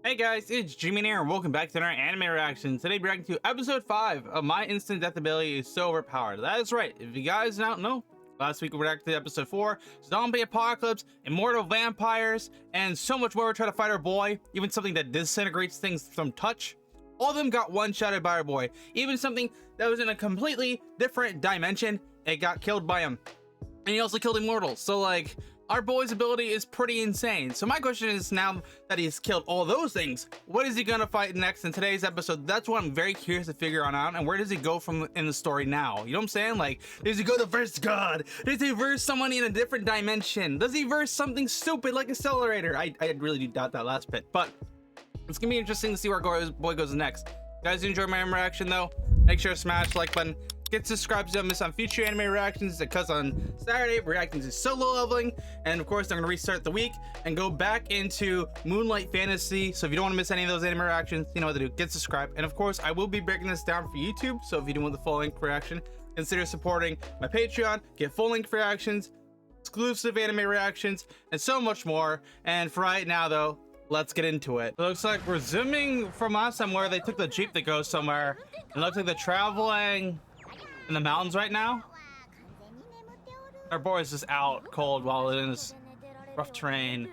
Hey guys, it's GMAN here, and welcome back to another anime reaction. Today we're reacting to episode 5 of My Instant Death Ability is So Overpowered. That is right, if you guys don't know, last week we reacted to episode 4, Zombie Apocalypse, Immortal Vampires, and so much more. We're trying to fight our boy, even something that disintegrates things from touch. All of them got one-shotted by our boy. Even something that was in a completely different dimension, it got killed by him. And he also killed Immortals, so like, our boy's ability is pretty insane. So my question is, now that he's killed all those things, what is he gonna fight next in today's episode? That's what I'm very curious to figure out, and where does he go from in the story now? You know what I'm saying? Like, does he go to verse God? Does he verse someone in a different dimension? Does he verse something stupid like Accelerator? I really do doubt that last bit, but it's gonna be interesting to see where our boy goes next. Guys, you enjoyed my reaction though? Make sure to smash the like button. Get subscribed so you don't miss on future anime reactions, because on Saturday we're reacting to solo leveling, and of course I'm gonna restart the week and go back into Moonlight Fantasy. So if you don't want to miss any of those anime reactions, you know what to do. Get subscribed, and of course I will be breaking this down for YouTube. So if you do want the full length reaction, consider supporting my Patreon. Get full length reactions, exclusive anime reactions, and so much more. And for right now though, let's get into it. It looks like we're zooming from last time where they took the jeep that goes somewhere. It looks like they're traveling in the mountains right now. Our boy is just out cold while in this rough terrain.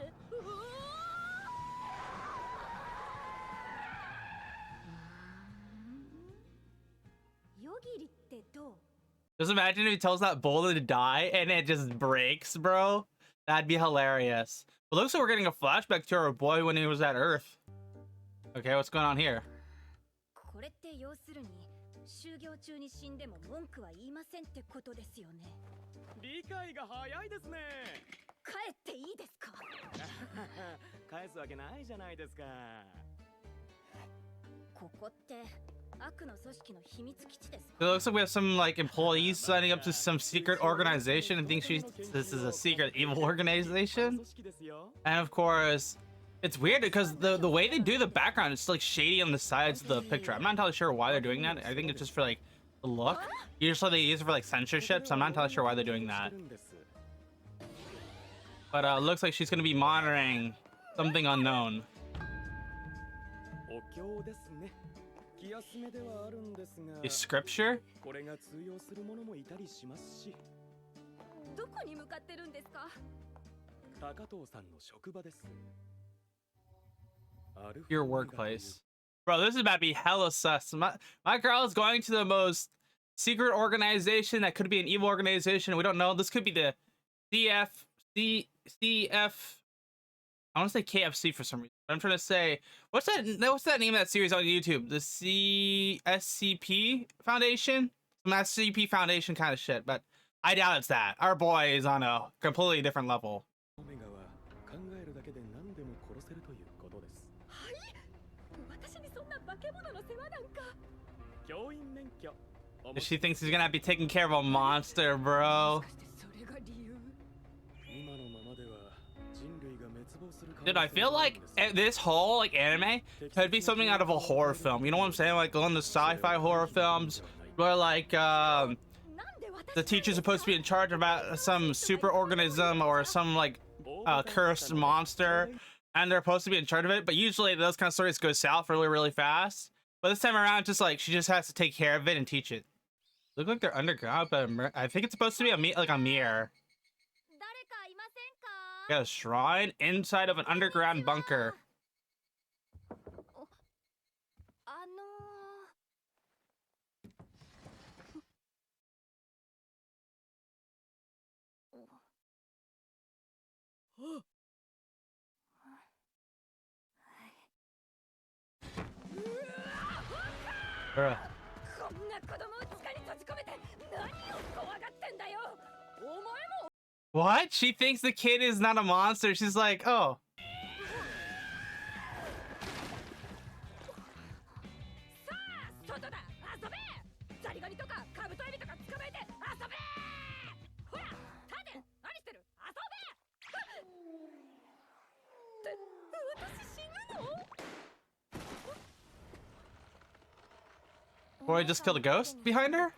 Just imagine if he tells that boulder to die and it just breaks, bro. That'd be hilarious. But looks like we're getting a flashback to our boy when he was at Earth. Okay, what's going on here? 就業中に死んでも文句は言いませんってことですよね。理解が早いですね。帰っていいですか？返すわけないじゃないですか。ここって悪の組織の秘密基地ですか？ It looks like we have some like employees signing up to some secret organization and think this is a secret evil organization. And of course, it's weird because the way they do the background, it's like shady on the sides of the picture. I'm not entirely sure why they're doing that. I think it's just for like the look. Usually they use it for like censorship, so I'm not entirely sure why they're doing that. But looks like she's gonna be monitoring something unknown. Is scripture? Your workplace. Bro, this is about to be hella sus. My girl is going to the most secret organization that could be an evil organization. We don't know. This could be the CF. I want to say KFC for some reason. I'm trying to say, what's that name of that series on YouTube? The SCP Foundation? Some SCP Foundation kind of shit, but I doubt it's that. Our boy is on a completely different level. She thinks he's gonna be taking care of a monster, bro. Dude, I feel like this whole like anime could be something out of a horror film. You know what I'm saying? Like on the sci-fi horror films where like the teacher's supposed to be in charge about some super organism or some like cursed monster, and they're supposed to be in charge of it. But usually those kind of stories go south really fast. But this time around, just like she just has to take care of it and teach it. Look like they're underground, but I think it's supposed to be a mirror. Got a shrine inside of an underground bunker. Bruh. What? She thinks the kid is not a monster. She's like, oh. Boy just killed a ghost behind her?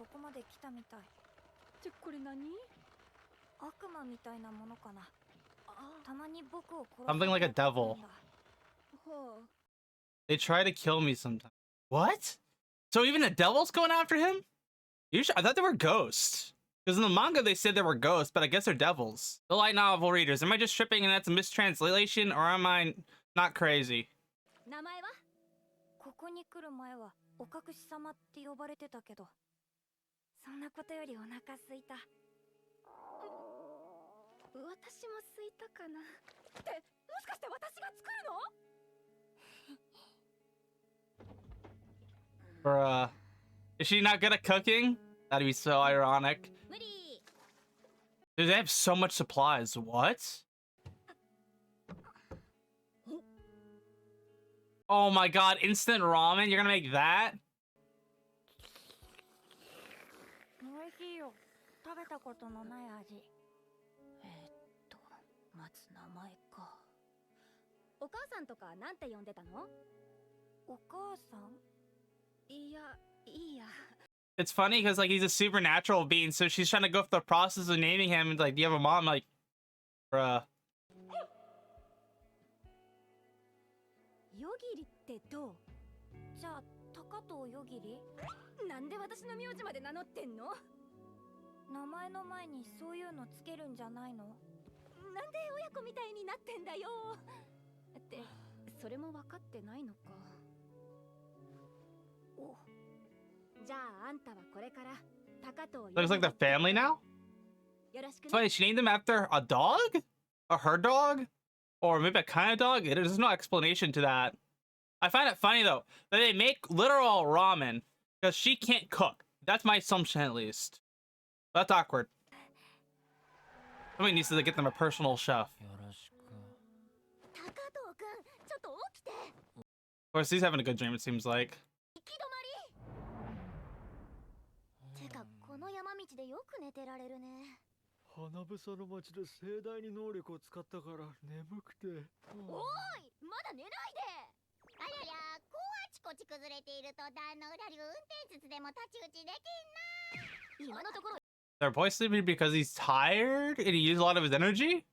Something like a devil. They try to kill me sometimes. What? So even the devil's going after him? I thought they were ghosts. Because in the manga they said they were ghosts, but I guess they're devils. The light novel readers, am I just tripping and that's a mistranslation, or am I not crazy? 名前はここに来る前はお隠し様って呼ばれてたけど、そんなことよりお腹すいた。私もすいたかな。ってもしかして私が作るの？ Bruh. Is she not good at cooking? That'd be so ironic. Dude, they have so much supplies. What? Oh my god, instant ramen? You're gonna make that? おいしいよ。食べたことのない味。待つ名前か。お母さんとかなんて呼んでたの？お母さん？いや、いいや。 It's funny because like he's a supernatural being, so she's trying to go through the process of naming him. And like, do you have a mom? Like, bruh. ヨギリってどう？じゃあ高藤ヨギリ？なんで私の名字まで名乗ってんの？名前の前にそういうのつけるんじゃないの？なんで親子みたいになってんだよ。ってそれも分かってないのか。お。 Looks like the family now? It's funny, she named them after a dog? Or her dog? Or maybe a kind of dog? There's no explanation to that. I find it funny though, that they make literal ramen because she can't cook. That's my assumption at least. That's awkward. Somebody needs to get them a personal chef. Of course, he's having a good dream, it seems like. この山道でよく寝てられるね。花房の町で盛大に能力を使ったから眠くて。おい、まだ寝ないで。あらや、こうあちこち崩れていると壇の裏に運転術でも太刀打ちできんな。今のところ。They're both sleeping because he's tired and he used a lot of his energy?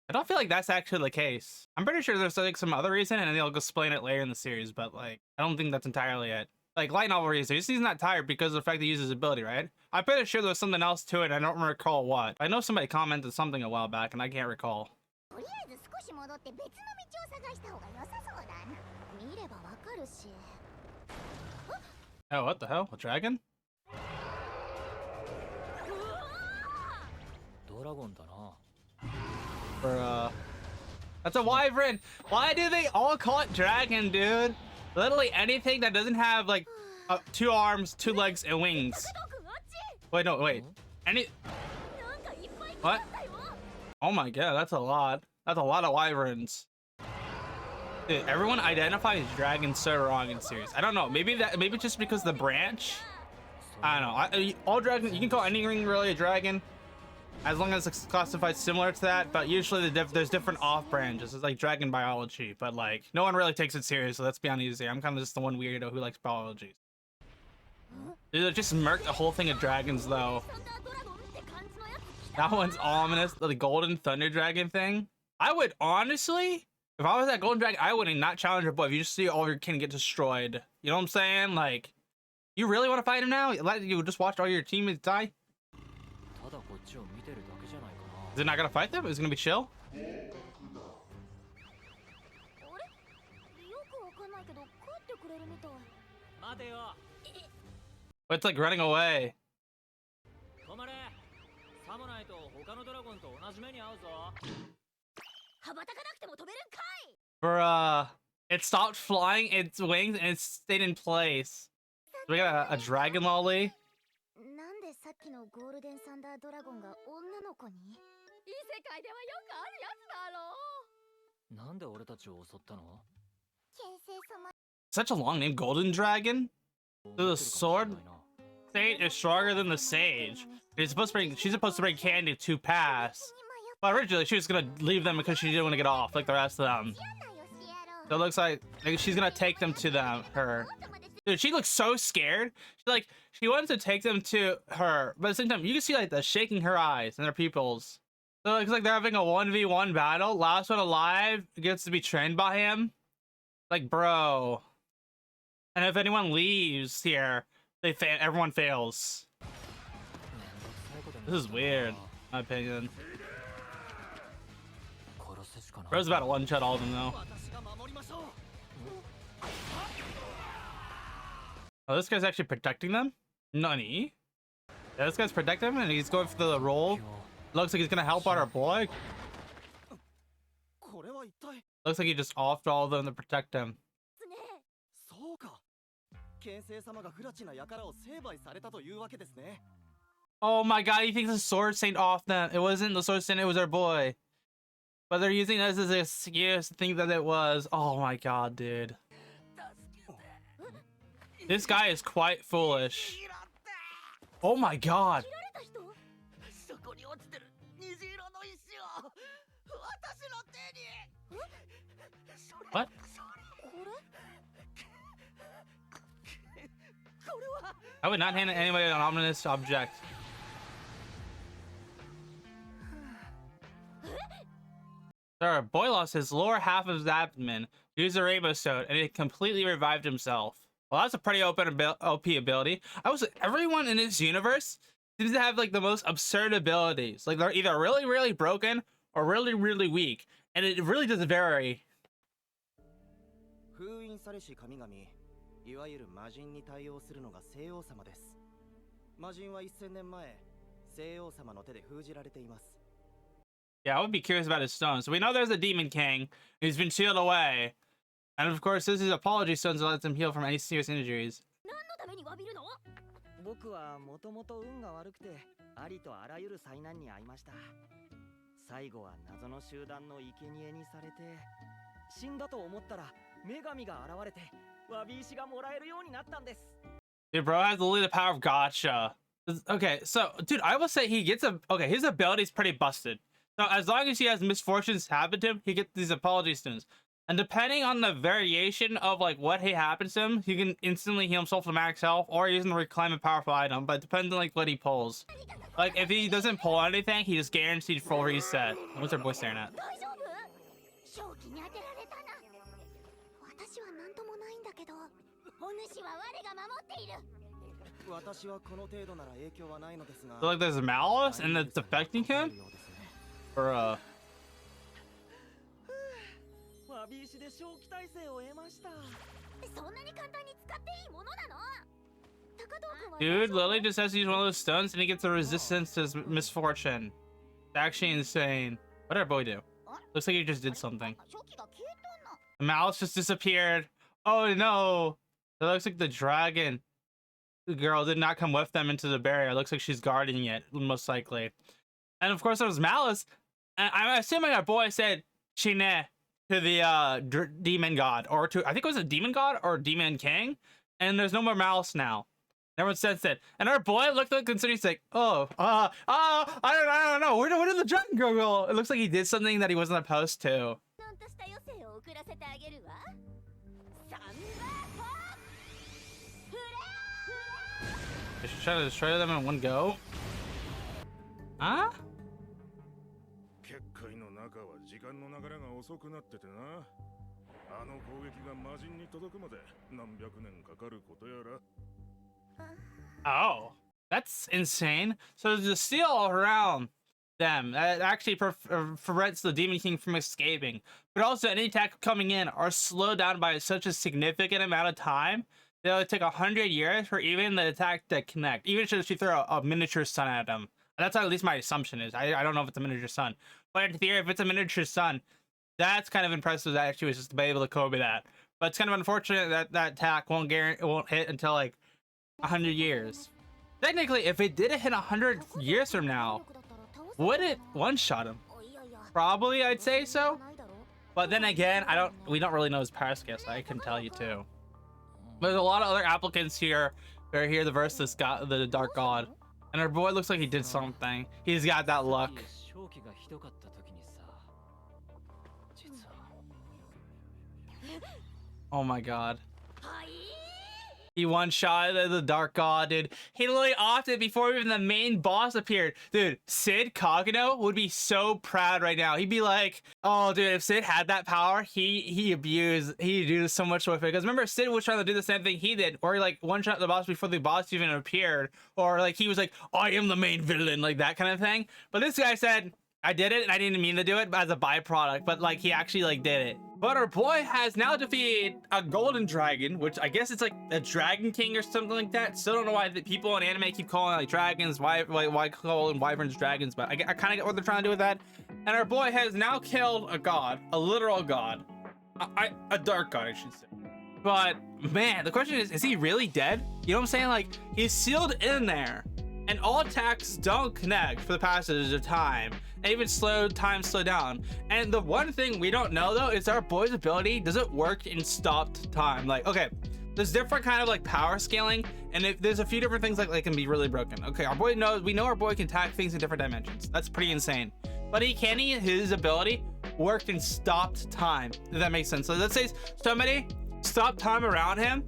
I don't feel like that's actually the case. I'm pretty sure there's like some other reason and they'll explain it later in the series, but like, I don't think that's entirely it. Like, light novel reason, he's not tired because of the fact that he uses his ability, right? I'm pretty sure there's something else to it, I don't recall what. I know somebody commented something a while back, and I can't recall. Oh, what the hell? A dragon? That's a wyvern! Why do they all call it dragon, dude? Literally anything that doesn't have like 2 arms, 2 legs, and wings. Wait, no, wait. What? Oh my god, that's a lot. That's a lot of wyverns. Dude, everyone identifies dragons so wrong in series. I don't know. Maybe just because the branch. I don't know. All dragons, you can call anything really a dragon, as long as it's classified similar to that, but usually there's different off branches. It's like dragon biology, but like no one really takes it seriously. Let's be honest here. I'm kind of just the one weirdo who likes biology. Dude, it just murked the whole thing of dragons though. That one's ominous. The golden thunder dragon thing. I would honestly, if I was that golden dragon, I would not challenge your boy. If you just see all your kin get destroyed, you know what I'm saying? Like, you really want to fight him now? You just watch all your teammates die? Is it not gonna fight them? Is it gonna be chill? But it's like running away. Bruh. It stopped flying its wings and it stayed in place. So we got a dragon lolly. なんでさっきのゴールデンサンダードラゴンが女の子に？異世界ではよくあるやつだろ。なんで俺たちを襲ったの？剣聖様。Such a long name, Golden Dragon. So the sword sage is stronger than the sage. She's supposed to bring candy to pass. But originally she was gonna leave them because she didn't want to get off like the rest of them. So it looks like she's gonna take them to her. Dude, she looks so scared. She wants to take them to her, but at the same time, you can see like the shaking her eyes and her pupils. So it looks like they're having a 1v1 battle. Last one alive gets to be trained by him. Like, bro. And if anyone leaves here, everyone fails. This is weird, in my opinion. Bro's about to one-shot all of them, though. Oh, this guy's actually protecting them? Nani? Yeah, this guy's protecting him, and he's going for the roll. Looks like he's gonna help out our boy. Looks like he just offed all of them to protect him. Oh my god, he thinks the sword saint off them. It wasn't the sword saint, it was our boy. But they're using this as an excuse to think that it was. Oh my god, dude. This guy is quite foolish. Oh my god. What? I would not hand anybody an ominous object. Our boy lost his lower half of his abdomen, used a rainbow stone, and it completely revived himself. Well, that's a pretty OP ability. Everyone in this universe seems to have like the most absurd abilities. Like they're either really, really broken or really, really weak, and it really does vary. 封印されし神々、いわゆる魔人に対応するのが西王様です。魔人は1000年前、西王様の手で封じられています。 Yeah, I would be curious about his stones. So we know there's a demon king who's been sealed away. And of course, this is apology stones that lets him heal from any serious injuries. 僕はもともと運が悪くて、ありとあらゆる災難に遭いました。最後は謎の集団の生贄にされて、死んだと思ったら女神が現れて、詫び石がもらえるようになったんです。 Dude, bro has literally the power of gotcha. Okay, so, dude, I will say he gets okay, his ability is pretty busted. So as long as he has misfortunes happen to him, he gets these apology stones. And depending on the variation of like what happens to him, he can instantly heal himself to max health, or he can reclaim a powerful item, but it depends on like what he pulls. Like if he doesn't pull anything, he just guaranteed full reset. What's our boy staring at? 私はこの程度なら影響はないのですが。 So like there's malice and it's affecting him? Or 詫び石で正気体制を得ました。そんなに簡単に使っていいものなの？ Dude, Lily just has to use one of those stones and he gets a resistance to his misfortune. It's actually insane. What did our boy do? Looks like he just did something. The malice just disappeared. Oh no! It looks like the dragon. The girl did not come with them into the barrier. It looks like she's guarding it, most likely. And of course, there was malice. And I'm assuming our boy said Chine to the demon god, or to, I think it was a demon god or demon king. And there's no more malice now. Everyone says it. And our boy looked like considering, he's like, I don't know. Where did the dragon girl go? It looks like he did something that he wasn't supposed to. I should try to destroy them in one go. Huh? 結界の中は時間の流れが遅くなっててな。あの攻撃が魔人に届くまで何百年かかることやら。Oh, that's insane. So there's a seal all around them that actually prevents the Demon King from escaping. But also any attack coming in are slowed down by such a significant amount of time. It'll take 100 years for even the attack to connect. Even if you throw a miniature sun at them. That's at least my assumption is. I don't know if it's a miniature sun. But in theory, if it's a miniature sun, that's kind of impressive that actually was just to be able to Kobe that. But it's kind of unfortunate that that attack won't hit until like 100 years. Technically, if it didn't hit 100 years from now, would it one-shot him? Probably, I'd say so. But then again, we don't really know his power scale, so I can tell you too. There's a lot of other applicants here who are here to verse this god, the Dark God. And our boy looks like he did something. He's got that luck. Oh my god. He one-shot the Dark God, dude. He literally opted before even the main boss appeared. Dude, Sid Kagano would be so proud right now. He'd be like, oh, dude, if Sid had that power, he'd do so much with it. Because remember, Sid was trying to do the same thing he did, or he like one-shot the boss before the boss even appeared. Or like he was like, I am the main villain, like that kind of thing. But this guy said, I did it and I didn't mean to do it as a byproduct, but like he actually like did it. But our boy has now defeated a golden dragon, which I guess it's like a dragon king or something like that. Still don't know why the people in anime keep calling like dragons, why calling wyverns dragons, but I kind of get what they're trying to do with that. And our boy has now killed a god, a literal god, a dark god, I should say. But man, the question is he really dead? You know what I'm saying? Like he's sealed in there and all attacks don't connect for the passage of time. And even slow down. And the one thing we don't know though is our boy's ability, does it work in stopped time? Like, okay, there's different kind of like power scaling, and there's a few different things like can be really broken. Okay, we know our boy can attack things in different dimensions. That's pretty insane. But his ability worked in stopped time, if that makes sense. So let's say somebody stopped time around him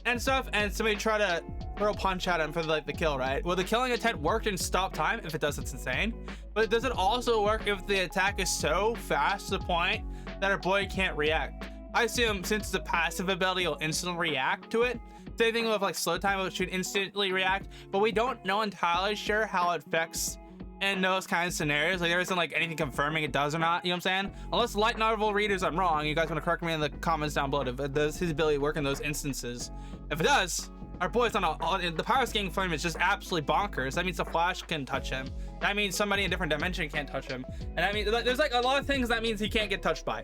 and stuff, and somebody try to throw a punch at him for like the kill, right? Well, the killing attempt worked in stop time. If it does, it's insane. But does it also work if the attack is so fast to the point that our boy can't react? I assume since it's a passive ability, he'll instantly react to it. Same thing with like slow time, it should instantly react, but we don't know entirely sure how it affects in those kind of scenarios. Like there isn't like anything confirming it does or not, you know what I'm saying? Unless light novel readers, I'm wrong. You guys want to correct me in the comments down below. If does his ability work in those instances? If it does, our boy's on the power scaling flame is just absolutely bonkers. That means the Flash can touch him. That means somebody in a different dimension can't touch him. And I mean, there's like a lot of things that means he can't get touched by.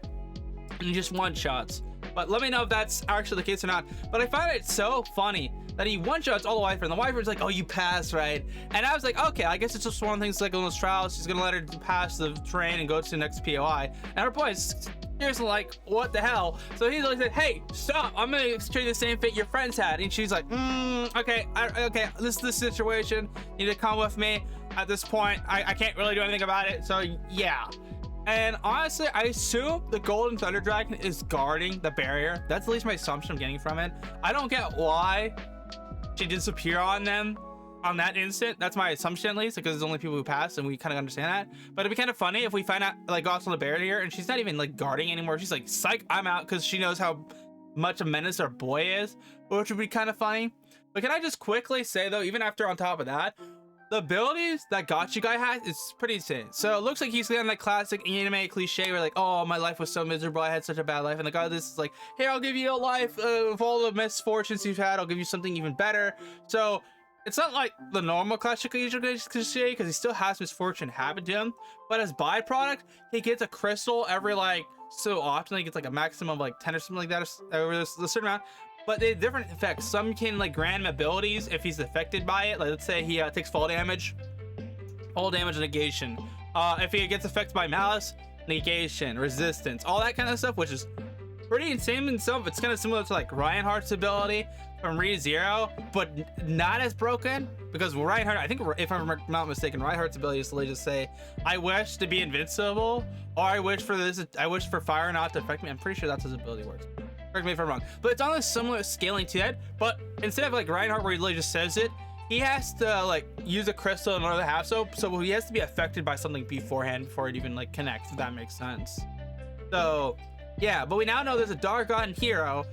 And just one-shots. But let me know if that's actually the case or not. But I find it so funny that he one-shots all the Wyvern. The Wyvern's like, oh, you passed, right? And I was like, okay, I guess it's just one of the things like on those trials. She's gonna let her pass the terrain and go to the next POI. And our boy's seriously like, what the hell? So he's like, hey, stop! I'm gonna treat the same fate your friends had. And she's like, okay, okay, this is the situation. You need to come with me. At this point, I can't really do anything about it. So yeah. And honestly, I assume the Golden Thunder Dragon is guarding the barrier. That's at least my assumption I'm getting from it. I don't get why she disappear on them on that instant. That's my assumption at least, because there's only people who pass and we kind of understand that. But it'd be kind of funny if we find out like got on the barrier and she's not even like guarding anymore. She's like, psych, I'm out, because she knows how much a menace our boy is, which would be kind of funny. But can I just quickly say though, even after on top of that, the abilities that Gotcha Guy has is pretty insane. So it looks like he's getting that classic anime cliche where like, oh, my life was so miserable, I had such a bad life, and the guy this is like, hey, I'll give you a life of all the misfortunes you've had, I'll give you something even better. So it's not like the normal classic cliche because he still has misfortune happen to him, but as byproduct, he gets a crystal every like so often. He gets like a maximum of like 10 or something like that over a certain amount. But they have different effects. Some can like grant him abilities if he's affected by it. Like let's say he takes fall damage negation. If he gets affected by malice, negation, resistance, all that kind of stuff, which is pretty insane in itself. It's kind of similar to like Reinhardt's ability from ReZero, but not as broken, because Reinhardt, I think if I'm not mistaken, Reinhardt's ability is to just say, I wish to be invincible, or I wish for fire not to affect me. I'm pretty sure that's his ability works. Correct me if I'm wrong, but it's on a similar scaling to that. But instead of like Reinhardt where he literally just says it, he has to like use a crystal in order to have so he has to be affected by something beforehand before it even like connects, if that makes sense. So yeah, but we now know there's a Dark God and Hero,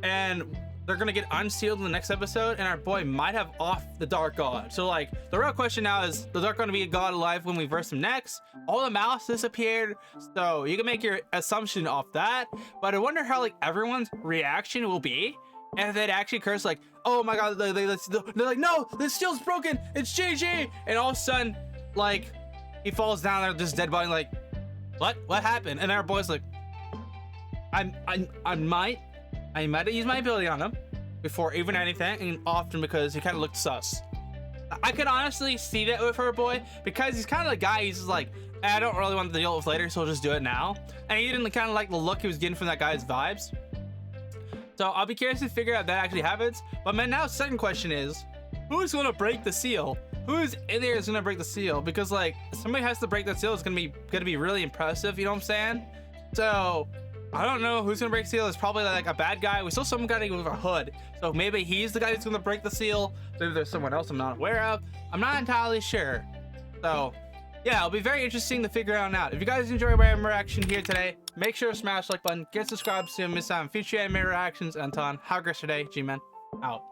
and they're gonna get unsealed in the next episode, and our boy might have off the Dark God. So like the real question now is, the Dark God gonna be a god alive when we verse him next? All the mouse disappeared, so you can make your assumption off that. But I wonder how like everyone's reaction will be if it actually occurs, like, oh my god, they're like, no, the steel's broken, it's GG, and all of a sudden like he falls down there just dead body, like what happened? And our boy's like, I might have used my ability on him before even anything, and often because he kind of looked sus. I could honestly see that with her boy, because he's kind of the guy, he's just like, I don't really want to deal with later, so I'll just do it now. And he didn't kind of like the look he was getting from that guy's vibes. So I'll be curious to figure out if that actually happens. But man, now second question is, who's gonna break the seal? Who's in there is gonna break the seal? Because like somebody has to break that seal. It's gonna be really impressive, you know what I'm saying? So I don't know who's gonna break the seal. It's probably like a bad guy. We saw some guy with a hood, so maybe he's the guy that's gonna break the seal. Maybe there's someone else I'm not aware of. I'm not entirely sure. So yeah, it'll be very interesting to figure out. If you guys enjoy my anime reaction here today, make sure to smash the like button, get subscribed so you don't miss out on future anime reactions. And until then, have a great day. GMAN out.